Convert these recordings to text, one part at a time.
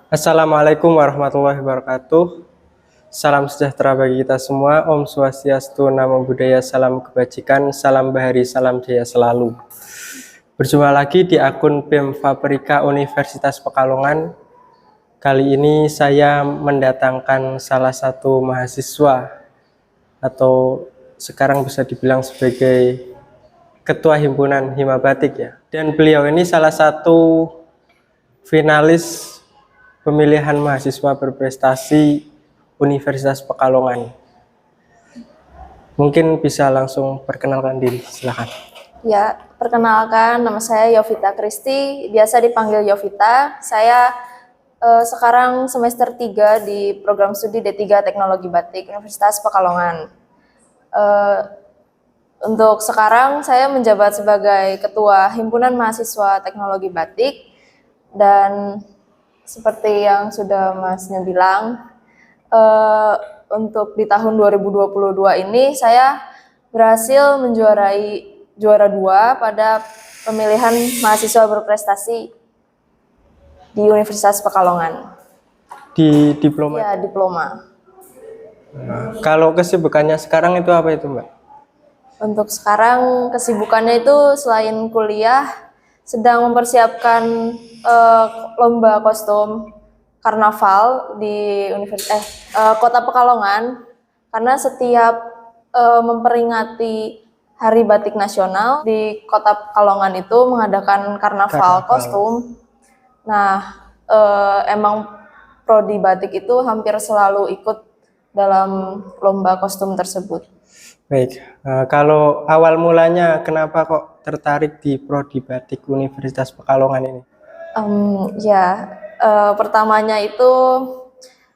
Assalamualaikum warahmatullahi wabarakatuh. Salam sejahtera bagi kita semua. Om Swastiastu, Namo Buddhaya, salam kebajikan, salam bahari, salam jaya selalu. Berjumpa lagi di akun BEM Fabrika Universitas Pekalongan. Kali ini saya mendatangkan salah satu mahasiswa atau sekarang bisa dibilang sebagai Ketua Himpunan Hima Batik ya. Dan beliau ini salah satu finalis pemilihan mahasiswa berprestasi Universitas Pekalongan. Mungkin bisa langsung perkenalkan diri, silakan. Ya, perkenalkan, nama saya Yovita Kristi, biasa dipanggil Yovita. Saya sekarang semester 3 di program studi D3 Teknologi Batik Universitas Pekalongan. Untuk sekarang saya menjabat sebagai Ketua Himpunan Mahasiswa Teknologi Batik, dan seperti yang sudah Masnya bilang, untuk di tahun 2022 ini saya berhasil menjuarai juara 2 pada pemilihan mahasiswa berprestasi di Universitas Pekalongan. Di diploma. Ya, diploma. Kalau kesibukannya sekarang itu apa itu, Mbak? Untuk sekarang kesibukannya itu selain kuliah, sedang mempersiapkan lomba kostum karnaval di Kota Pekalongan, karena setiap memperingati Hari Batik Nasional di Kota Pekalongan itu mengadakan karnaval kostum. Nah, emang prodi batik itu hampir selalu ikut dalam lomba kostum tersebut. Baik, kalau awal mulanya kenapa kok tertarik di prodi batik Universitas Pekalongan ini? Pertamanya itu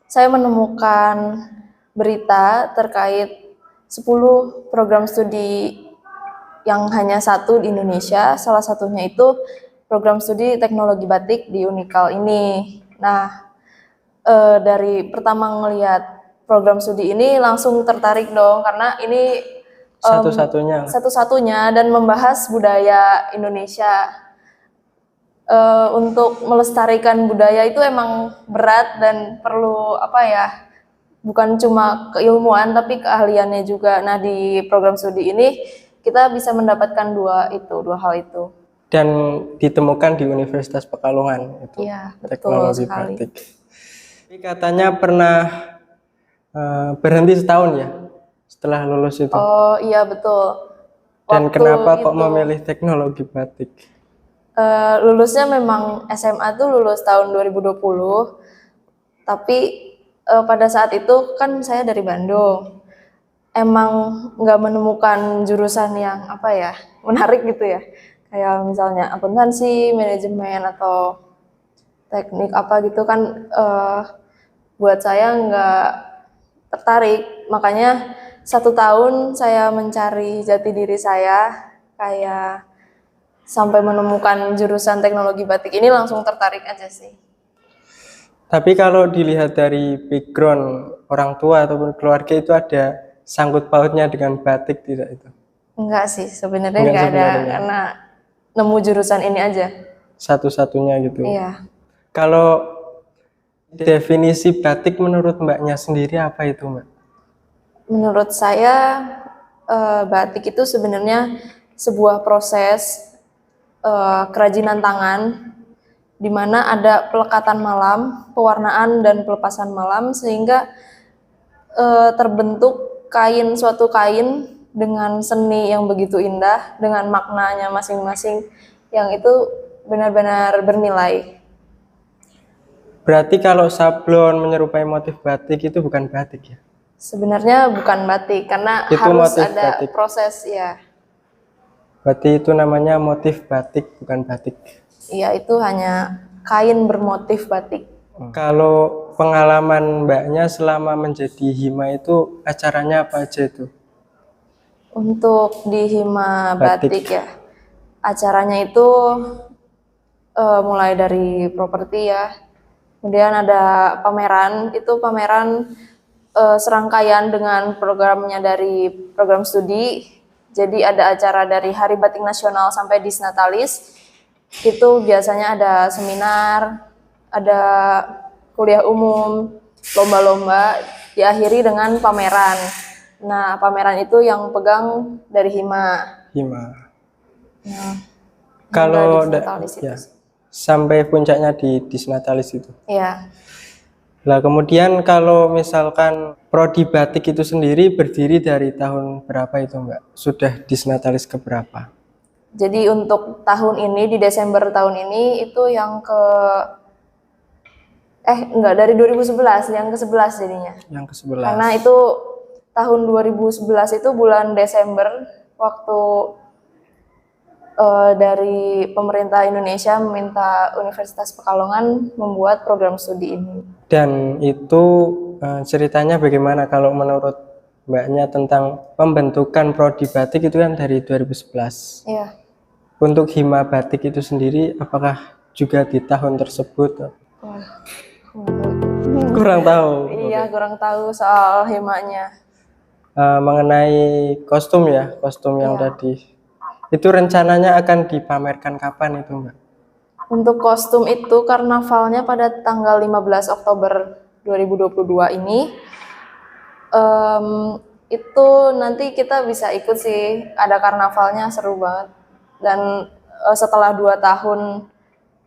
saya menemukan berita terkait 10 program studi yang hanya satu di Indonesia, salah satunya itu program studi teknologi batik di Unikal ini. Nah, dari pertama ngelihat program studi ini langsung tertarik dong, karena ini satu-satunya dan membahas budaya Indonesia. Untuk melestarikan budaya itu emang berat dan perlu bukan cuma keilmuan tapi keahliannya juga. Nah, di program studi ini kita bisa mendapatkan dua hal itu. Dan ditemukan di Universitas Pekalongan itu. Iya, teknologi sekali. batik. Jadi katanya pernah berhenti setahun ya setelah lulus itu. Oh iya, betul. Dan kenapa kok memilih teknologi batik? Lulusnya memang SMA tuh lulus tahun 2020, tapi pada saat itu kan saya dari Bandung, emang nggak menemukan jurusan yang menarik gitu ya, kayak misalnya akuntansi, manajemen atau teknik gitu kan, buat saya nggak tertarik. Makanya 1 tahun saya mencari jati diri saya, kayak sampai menemukan jurusan teknologi batik ini langsung tertarik aja sih. Tapi kalau dilihat dari background orang tua ataupun keluarga itu ada sangkut pautnya dengan batik tidak itu? Enggak sih, sebenarnya enggak ada, karena nemu jurusan ini aja. Satu-satunya gitu. Iya. Kalau definisi batik menurut Mbaknya sendiri apa itu, Mbak? Menurut saya batik itu sebenarnya sebuah proses kerajinan tangan, di mana ada pelekatan malam, pewarnaan dan pelepasan malam, sehingga terbentuk suatu kain dengan seni yang begitu indah, dengan maknanya masing-masing yang itu benar-benar bernilai. Berarti kalau sablon menyerupai motif batik itu bukan batik ya? Sebenarnya bukan batik, karena itu harus ada batik. Proses ya. Berarti itu namanya motif batik, bukan batik. Iya, itu hanya kain bermotif batik. Kalau pengalaman Mbaknya selama menjadi Hima itu acaranya apa aja itu? Untuk di Hima Batik ya, acaranya itu mulai dari properti ya, kemudian ada pameran, itu pameran serangkaian dengan programnya dari program studi. Jadi ada acara dari Hari Batik Nasional sampai Disnatalis, itu biasanya ada seminar, ada kuliah umum, lomba-lomba, diakhiri dengan pameran. Nah, pameran itu yang pegang dari Hima. Hima. Nah, Kalau Disnatalis itu ya, sih. sampai puncaknya di Disnatalis itu. Iya. Nah, kemudian kalau misalkan prodi batik itu sendiri berdiri dari tahun berapa itu, Mbak? Sudah Disnatalis ke berapa? Jadi untuk tahun ini, di Desember tahun ini itu yang enggak, dari 2011, yang ke-11 jadinya. Yang ke-11. Karena itu tahun 2011 itu bulan Desember, waktu dari pemerintah Indonesia meminta Universitas Pekalongan membuat program studi ini. Dan itu ceritanya bagaimana kalau menurut Mbaknya tentang pembentukan prodi batik itu kan dari 2011. Iya. Untuk Hima Batik itu sendiri apakah juga di tahun tersebut? Wah, Kurang tahu. iya, kurang tahu soal himanya. Mengenai kostum ya, kostum yang Iya. tadi. Itu rencananya akan dipamerkan kapan itu, Mbak? Untuk kostum itu karnavalnya pada tanggal 15 Oktober 2022 ini. Itu nanti kita bisa ikut sih, ada karnavalnya seru banget. Dan setelah 2 tahun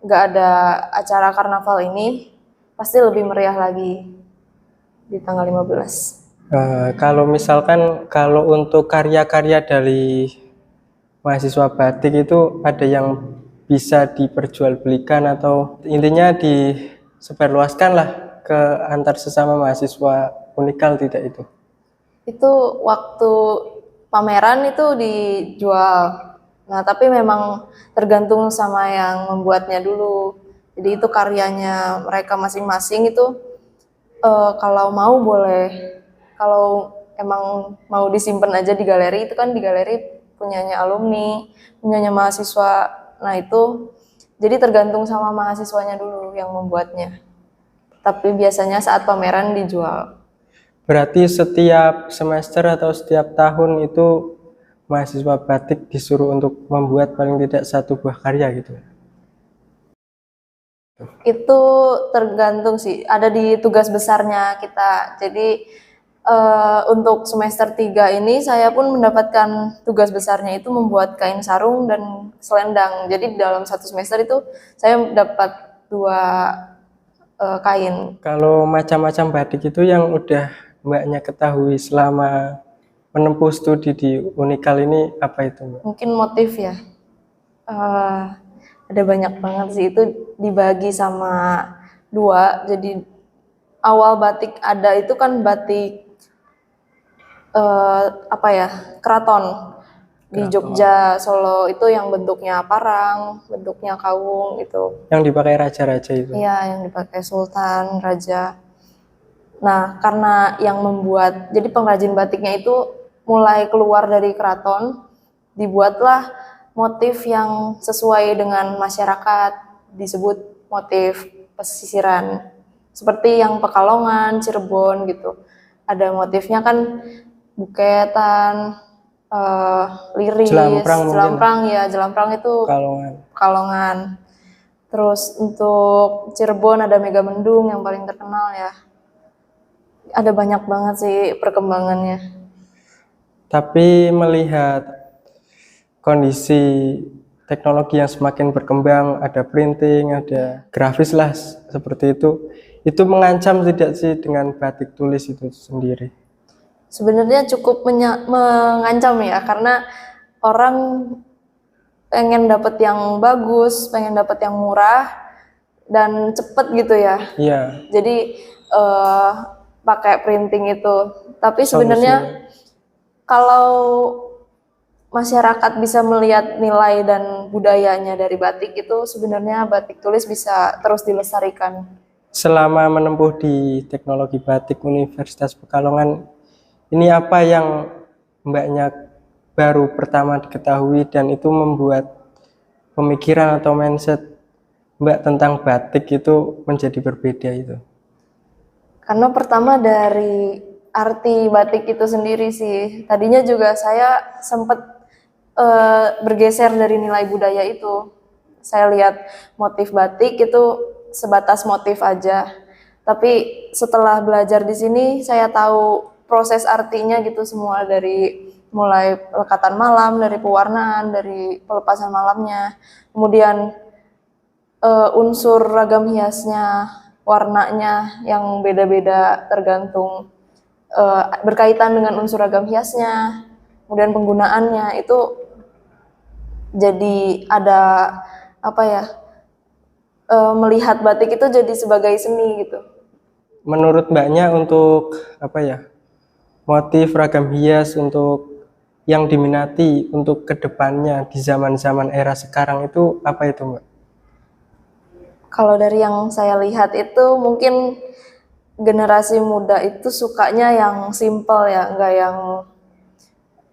nggak ada acara karnaval ini, pasti lebih meriah lagi di tanggal 15. Kalau misalkan kalau untuk karya-karya dari mahasiswa batik itu ada yang bisa diperjualbelikan atau intinya disebarluaskan lah ke antar sesama mahasiswa Unikal tidak itu? Itu waktu pameran itu dijual. Nah, tapi memang tergantung sama yang membuatnya dulu. Jadi itu karyanya mereka masing-masing itu kalau mau boleh. Kalau emang mau disimpan aja di galeri, itu kan di galeri punyanya alumni, punyanya mahasiswa. Nah, itu jadi tergantung sama mahasiswanya dulu yang membuatnya. Tapi biasanya saat pameran dijual. Berarti setiap semester atau setiap tahun itu mahasiswa batik disuruh untuk membuat paling tidak satu buah karya gitu. Itu tergantung sih, ada di tugas besarnya kita. Jadi untuk semester 3 ini saya pun mendapatkan tugas besarnya itu membuat kain sarung dan selendang. Jadi dalam satu semester itu saya dapat 2 kain. Kalau macam-macam batik itu yang udah Mbaknya ketahui selama menempuh studi di Unikal ini apa itu, Mbak? Mungkin motif ya. Ada banyak banget sih, itu dibagi sama 2. Jadi awal batik ada itu kan batik keraton di Jogja, Solo, itu yang bentuknya parang, bentuknya kawung itu. Yang dipakai raja-raja itu. Iya, yang dipakai sultan, raja. Nah, karena yang membuat, jadi pengrajin batiknya itu mulai keluar dari keraton, dibuatlah motif yang sesuai dengan masyarakat, disebut motif pesisiran. Seperti yang Pekalongan, Cirebon gitu. Ada motifnya kan buketan, liris, jelamprang itu Pekalongan. Terus untuk Cirebon ada Megamendung yang paling terkenal ya. Ada banyak banget sih perkembangannya. Tapi melihat kondisi teknologi yang semakin berkembang, ada printing, ada grafis lah seperti itu mengancam tidak sih dengan batik tulis itu sendiri? Sebenarnya cukup mengancam ya, karena orang pengen dapat yang bagus, pengen dapat yang murah dan cepet gitu ya. Iya. Jadi pakai printing itu. Tapi sebenarnya kalau masyarakat bisa melihat nilai dan budayanya dari batik itu, sebenarnya batik tulis bisa terus dilestarikan. Selama menempuh di teknologi batik Universitas Pekalongan, ini apa yang Mbaknya baru pertama diketahui dan itu membuat pemikiran atau mindset Mbak tentang batik itu menjadi berbeda itu? Karena pertama dari arti batik itu sendiri sih. Tadinya juga saya sempat bergeser dari nilai budaya itu. Saya lihat motif batik itu sebatas motif aja. Tapi setelah belajar di sini saya tahu proses artinya gitu semua, dari mulai lekatan malam, dari pewarnaan, dari pelepasan malamnya, kemudian unsur ragam hiasnya, warnanya yang beda-beda tergantung berkaitan dengan unsur ragam hiasnya, kemudian penggunaannya itu jadi ada apa ya, melihat batik itu jadi sebagai seni gitu. Menurut Mbaknya untuk apa ya, motif ragam hias untuk yang diminati untuk kedepannya di zaman-zaman era sekarang itu apa itu, Mbak? Kalau dari yang saya lihat itu mungkin generasi muda itu sukanya yang simple ya, nggak yang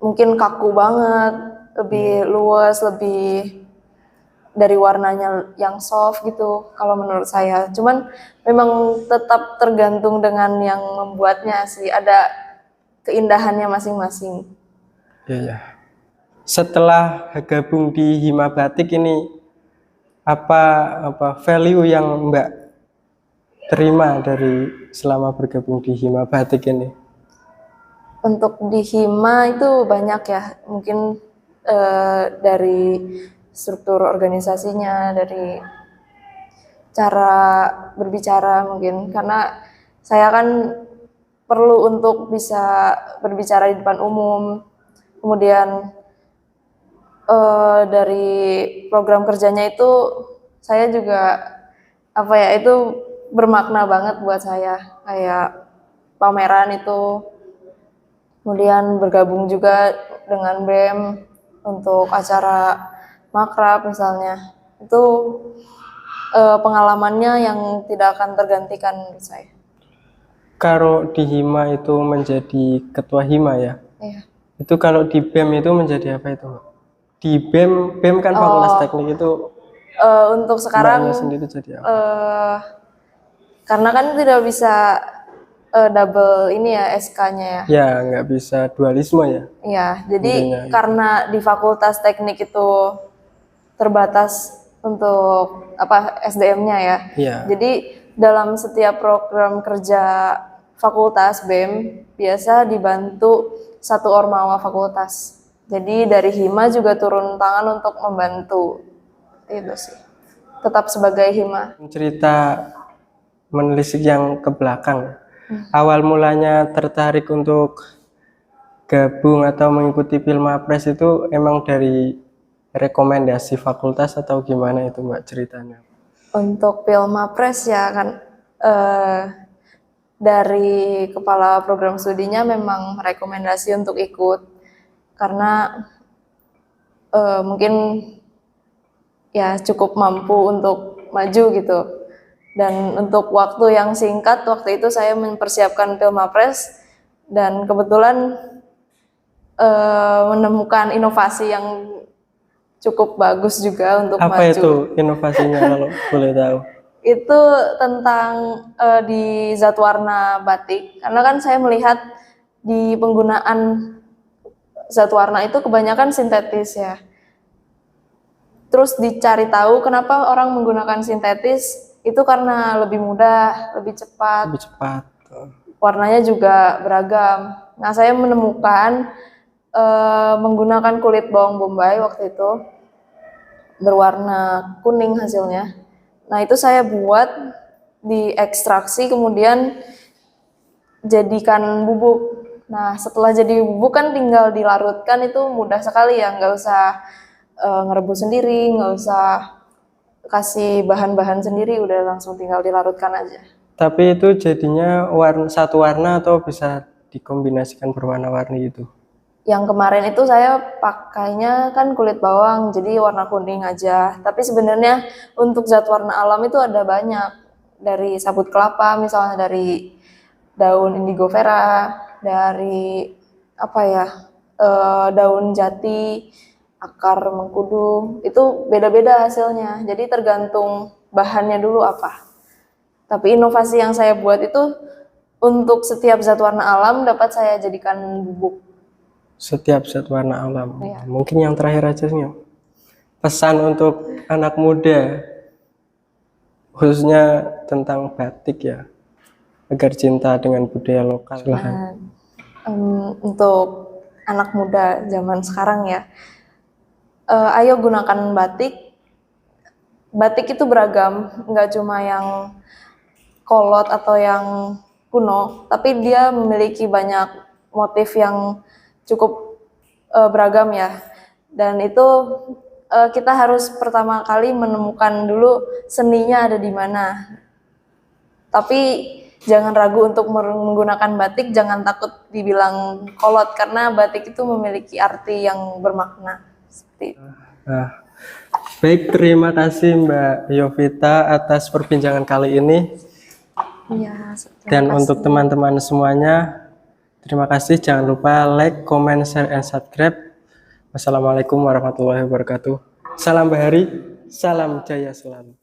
mungkin kaku banget, lebih luas, lebih dari warnanya yang soft gitu kalau menurut saya. Cuman memang tetap tergantung dengan yang membuatnya sih, ada keindahannya masing-masing. Iya, ya. Setelah gabung di Hima Batik ini apa value yang Mbak terima dari selama bergabung di Hima Batik ini? Untuk di Hima itu banyak ya, mungkin dari struktur organisasinya, dari cara berbicara mungkin, karena saya kan perlu untuk bisa berbicara di depan umum. Kemudian dari program kerjanya itu saya juga apa ya, itu bermakna banget buat saya, kayak pameran itu, kemudian bergabung juga dengan BEM untuk acara makrab misalnya, itu pengalamannya yang tidak akan tergantikan menurut saya. Kalau di Hima itu menjadi ketua Hima ya, Iya. itu kalau di BEM itu menjadi apa itu, Mbak? Di BEM kan Fakultas Teknik itu Untuk sekarang Mbaknya sendiri jadi apa? karena kan tidak bisa double ini ya SK-nya ya. Ya, nggak bisa dualisme ya. Iya, jadi Intinya itu. karena di Fakultas Teknik itu terbatas untuk apa SDM-nya ya. Iya. Jadi dalam setiap program kerja fakultas BEM biasa dibantu satu ormawa fakultas. Jadi dari Hima juga turun tangan untuk membantu. Itu sih. Tetap sebagai Hima. Cerita menelisik yang ke belakang. Awal mulanya tertarik untuk gabung atau mengikuti Pilmapres itu emang dari rekomendasi fakultas atau gimana itu, Mbak, ceritanya? Untuk Pilmapres ya kan dari kepala program studinya memang merekomendasi untuk ikut, karena mungkin ya cukup mampu untuk maju gitu. Dan untuk waktu yang singkat, waktu itu saya mempersiapkan Pilmapres dan kebetulan menemukan inovasi yang cukup bagus juga untuk Apa maju. itu inovasinya kalau boleh tahu? Itu tentang di zat warna batik, karena kan saya melihat di penggunaan zat warna itu kebanyakan sintetis ya. Terus dicari tahu kenapa orang menggunakan sintetis, itu karena lebih mudah, lebih cepat, Lebih cepat. warnanya juga beragam. Nah, saya menemukan menggunakan kulit bawang bombay waktu itu, berwarna kuning hasilnya. Nah, itu saya buat, diekstraksi, kemudian jadikan bubuk. Nah, setelah jadi bubuk kan tinggal dilarutkan, itu mudah sekali ya, nggak usah ngerebus sendiri, nggak usah kasih bahan-bahan sendiri, udah langsung tinggal dilarutkan aja. Tapi itu jadinya satu warna atau bisa dikombinasikan berwarna-warni itu? Yang kemarin itu saya pakainya kan kulit bawang, jadi warna kuning aja. Tapi sebenarnya untuk zat warna alam itu ada banyak. Dari sabut kelapa, misalnya dari daun indigo vera, dari apa ya, daun jati, akar mengkudu, itu beda-beda hasilnya. Jadi tergantung bahannya dulu apa. Tapi inovasi yang saya buat itu untuk setiap zat warna alam dapat saya jadikan bubuk. Setiap zat warna alam. Iya. Mungkin yang terakhir aja sih, pesan untuk anak muda, khususnya tentang batik ya. agar cinta dengan budaya lokal? Silahkan. Nah, untuk anak muda zaman sekarang ya, ayo gunakan batik. Batik itu beragam, nggak cuma yang kolot atau yang kuno, tapi dia memiliki banyak motif yang cukup beragam ya. Dan itu kita harus pertama kali menemukan dulu seninya ada di mana. Tapi jangan ragu untuk menggunakan batik, jangan takut dibilang kolot karena batik itu memiliki arti yang bermakna. Seperti itu. Nah, baik, terima kasih Mbak Yovita atas perbincangan kali ini. Iya, Dan terima untuk kasih. teman-teman semuanya, terima kasih. Jangan lupa like, comment, share, and subscribe. Wassalamualaikum warahmatullahi wabarakatuh. Salam Bahari, salam jaya selalu.